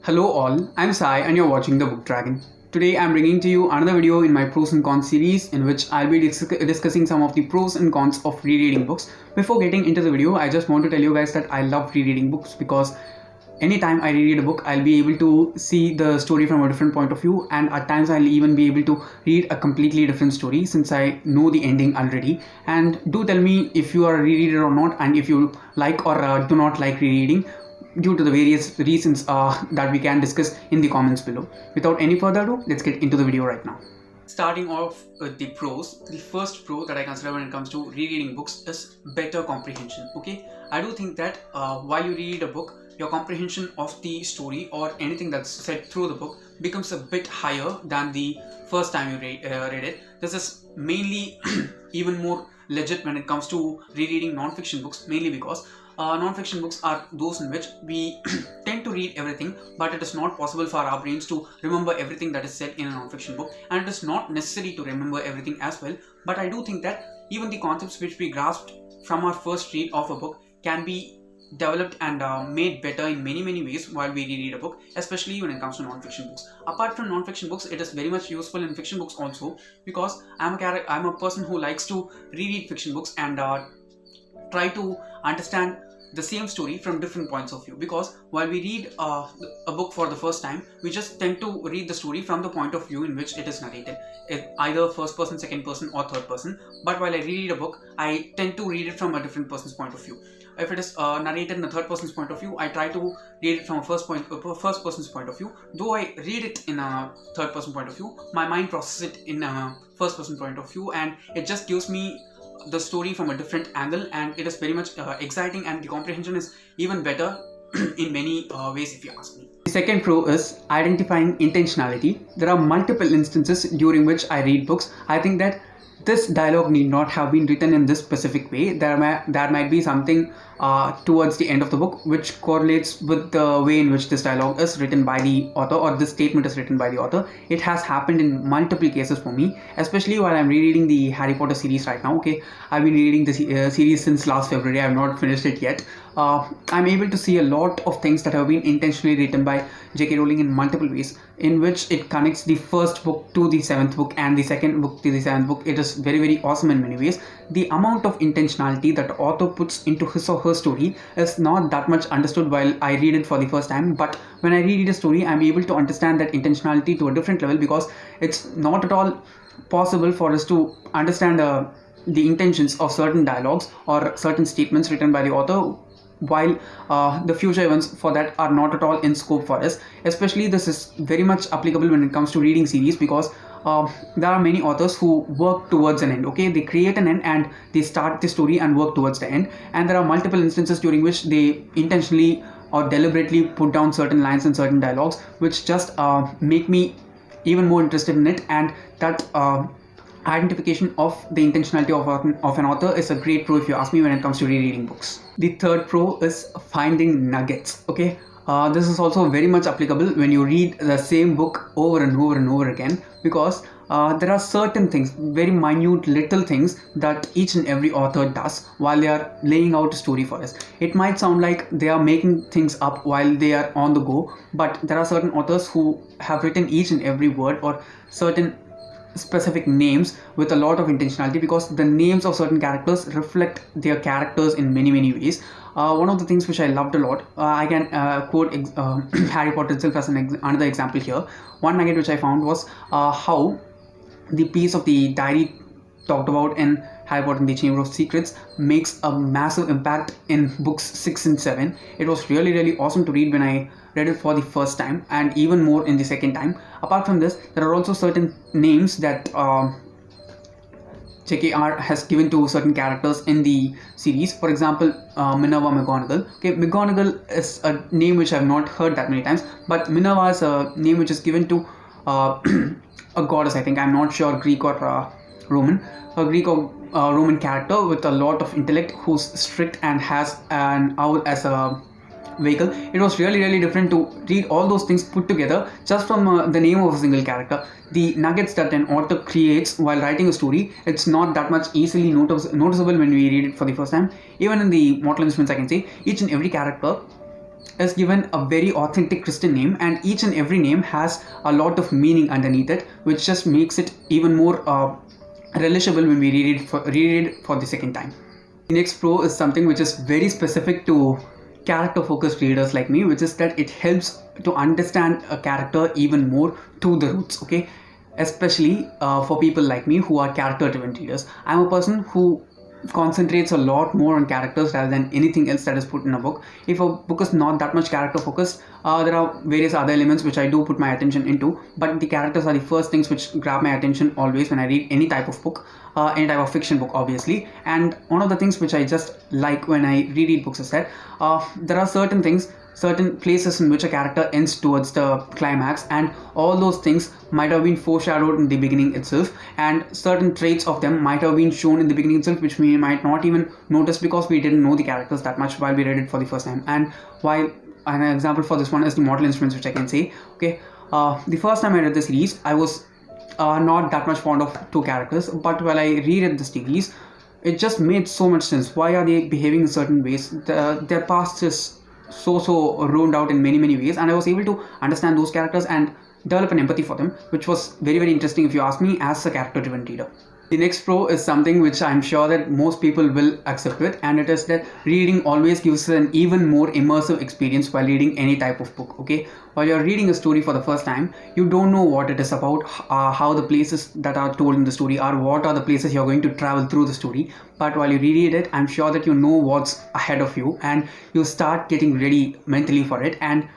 Hello all, I'm Sai and you're watching The Book Dragon. Today I'm bringing to you another video in my pros and cons series in which I'll be discussing some of the pros and cons of rereading books. Before getting into the video, I just want to tell you guys that I love rereading books because anytime I reread a book, I'll be able to see the story from a different point of view, and at times I'll even be able to read a completely different story since I know the ending already. And do tell me if you are a rereader or not, and if you like or do not like rereading due to the various reasons that we can discuss in the comments below. Without any further ado, let's get into the video right now. Starting off with the pros, the first pro that I consider when it comes to rereading books is better comprehension. Okay, I do think that while you read a book, your comprehension of the story or anything that's said through the book becomes a bit higher than the first time you read it. This is mainly even more legit when it comes to rereading non-fiction books, mainly because non-fiction books are those in which we tend to read everything, but it is not possible for our brains to remember everything that is said in a non-fiction book, and it is not necessary to remember everything as well. But I do think that even the concepts which we grasped from our first read of a book can be developed and made better in many ways while we reread a book, especially when it comes to non-fiction books. Apart from non-fiction books, it is very much useful in fiction books also, because I'm a person who likes to reread fiction books and try to understand the same story from different points of view, because while we read a book for the first time, we just tend to read the story from the point of view in which it is narrated, either first person, second person or third person. But while I reread a book, I tend to read it from a different person's point of view. If it is narrated in a third person's point of view, I try to read it from a first person's point of view. Though I read it in a third person point of view, my mind processes it in a first person point of view, and it just gives me the story from a different angle, and it is very much exciting, and the comprehension is even better in many ways, if you ask me. The second pro is identifying intentionality. There are multiple instances during which I read books. I think that this dialogue need not have been written in this specific way. There might be something towards the end of the book which correlates with the way in which this dialogue is written by the author, or this statement is written by the author. It has happened in multiple cases for me, especially while I'm rereading the Harry Potter series right now. Okay, I've been reading the series since last February. I have not finished it yet. I'm able to see a lot of things that have been intentionally written by J.K. Rowling in multiple ways, in which it connects the first book to the seventh book and the second book to the seventh book. It is very awesome in many ways. The amount of intentionality that the author puts into his or her story is not that much understood while I read it for the first time, but when I reread a story, I'm able to understand that intentionality to a different level, because it's not at all possible for us to understand the intentions of certain dialogues or certain statements written by the author, while the future events for that are not at all in scope for us. Especially this is very much applicable when it comes to reading series, because there are many authors who work towards an end. Okay, they create an end and they start the story and work towards the end, and there are multiple instances during which they intentionally or deliberately put down certain lines and certain dialogues which just make me even more interested in it, and that identification of the intentionality of an author is a great pro, if you ask me, when it comes to rereading books. The third pro is finding nuggets. Okay, this is also very much applicable when you read the same book over and over again, because there are certain things, very minute little things, that each and every author does while they are laying out a story for us. It might sound like they are making things up while they are on the go, but there are certain authors who have written each and every word or certain specific names with a lot of intentionality, because the names of certain characters reflect their characters in many ways. One of the things which I loved a lot, I can quote Harry Potter itself as another example here. One nugget which I found was how the piece of the diary talked about in Harry Potter and the Chamber of Secrets makes a massive impact in books 6 and 7. It was really awesome to read when I read it for the first time, and even more in the second time. Apart from this, there are also certain names that JKR has given to certain characters in the series. For example, Minerva McGonagall. Okay, McGonagall is a name which I have not heard that many times, but Minerva is a name which is given to a goddess, I think. I'm not sure, Greek or Roman. A Greek or Roman character with a lot of intellect, who's strict and has an owl as a vehicle. It was really different to read all those things put together just from the name of a single character. The nuggets that an author creates while writing a story, it's not that much easily noticeable when we read it for the first time. Even in the Mortal Instruments, I can say each and every character is given a very authentic Christian name, and each and every name has a lot of meaning underneath it, which just makes it even more relishable when we read it for the second time. The next pro is something which is very specific to character focused readers like me, which is that it helps to understand a character even more to the roots. Okay, especially for people like me who are character driven readers. I'm a person who concentrates a lot more on characters rather than anything else that is put in a book. If a book is not that much character focused, there are various other elements which I do put my attention into, but the characters are the first things which grab my attention always when I read any type of book, any type of fiction book obviously. And one of the things which I just like when I reread books is that there are certain places in which a character ends towards the climax, and all those things might have been foreshadowed in the beginning itself, and certain traits of them might have been shown in the beginning itself, which we might not even notice because we didn't know the characters that much while we read it for the first time. And while an example for this one is the Mortal Instruments, which I can say. Okay, the first time I read the series, I was not that much fond of two characters, but while I reread the series, it just made so much sense. Why are they behaving in certain ways? Their past is so ruined out in many ways, and I was able to understand those characters and develop an empathy for them, which was very interesting if you ask me, as a character driven reader. The next pro is something which I'm sure that most people will accept with, and it is that reading always gives an even more immersive experience while reading any type of book. Okay, while you're reading a story for the first time, you don't know what it is about, how the places that are told in the story are, what are the places you're going to travel through the story. But while you reread it, I'm sure that you know what's ahead of you, and you start getting ready mentally for it. And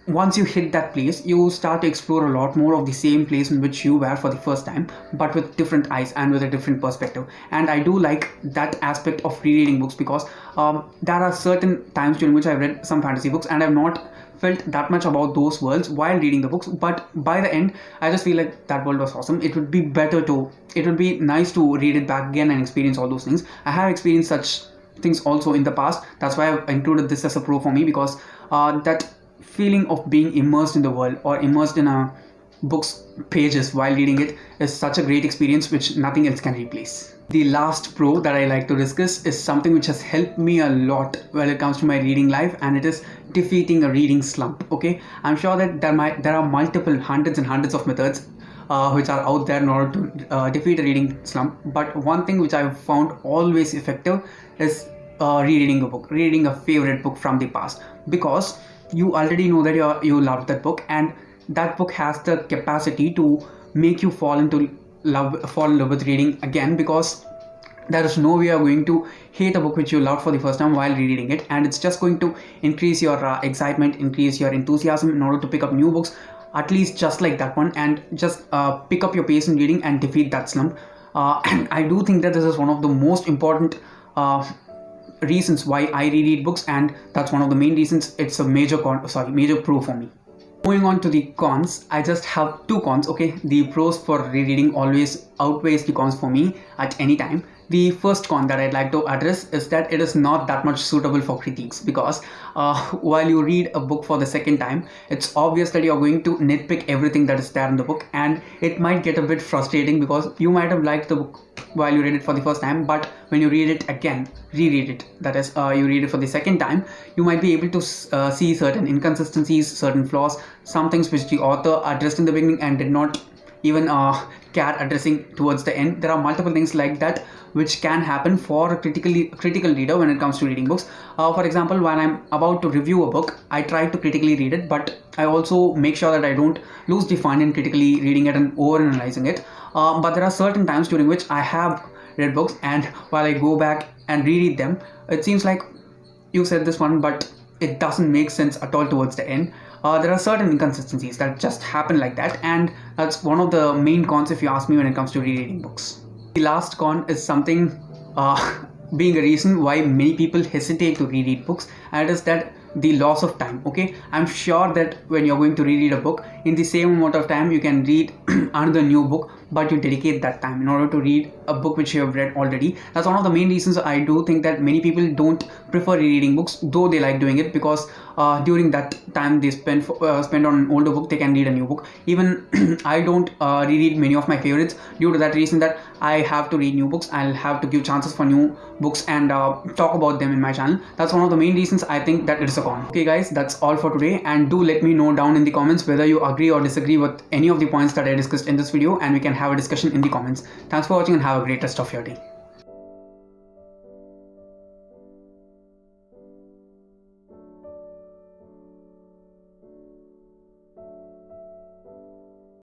once you hit that place, you start to explore a lot more of the same place in which you were for the first time, but with different eyes and with a different perspective. And I do like that aspect of rereading books, because there are certain times during which I read some fantasy books and I've not felt that much about those worlds while reading the books, but by the end I just feel like that world was awesome. It would be nice to read it back again and experience all those things. I have experienced such things also in the past. That's why I've included this as a pro for me, because that feeling of being immersed in the world or immersed in a book's pages while reading it is such a great experience which nothing else can replace. The last pro that I like to discuss is something which has helped me a lot when it comes to my reading life, and it is defeating a reading slump. Okay, I'm sure that there are multiple hundreds and hundreds of methods which are out there in order to defeat a reading slump, but one thing which I've found always effective is rereading a book, reading a favorite book from the past, because you already know that you love that book, and that book has the capacity to make you fall in love with reading again, because there is no way you're going to hate a book which you loved for the first time while rereading it, and it's just going to increase your excitement, increase your enthusiasm in order to pick up new books, at least just like that one, and just pick up your pace in reading and defeat that slump. And I do think that this is one of the most important reasons why I reread books, and that's one of the main reasons it's a major pro for me. Moving on to the cons, I just have two cons. Okay, the pros for rereading always outweighs the cons for me at any time. The first con that I'd like to address is that it is not that much suitable for critiques, because while you read a book for the second time, it's obvious that you're going to nitpick everything that is there in the book, and it might get a bit frustrating because you might have liked the book while you read it for the first time, but when you read it again, reread it, that is you read it for the second time, you might be able to see certain inconsistencies, certain flaws, some things which the author addressed in the beginning and did not even care addressing towards the end. There are multiple things like that which can happen for a critical reader when it comes to reading books. For example, when I'm about to review a book, I try to critically read it, but I also make sure that I don't lose the fun in critically reading it and overanalyzing it. But there are certain times during which I have read books, and while I go back and reread them, it seems like you said this one, but it doesn't make sense at all towards the end. There are certain inconsistencies that just happen like that, and that's one of the main cons if you ask me when it comes to rereading books. The last con is something being a reason why many people hesitate to reread books, and it is that the loss of time. Okay, I'm sure that when you're going to reread a book, in the same amount of time you can read another new book, but you dedicate that time in order to read a book which you have read already. That's one of the main reasons I do think that many people don't prefer rereading books, though they like doing it, because during that time they spend on an older book, they can read a new book. Even I don't reread many of my favorites due to that reason, that I have to read new books. I'll have to give chances for new books and talk about them in my channel. That's one of the main reasons I think that it is a con. Okay guys, that's all for today, and do let me know down in the comments whether you agree or disagree with any of the points that I discussed in this video, and we can have a discussion in the comments. Thanks for watching and have a great rest of your day.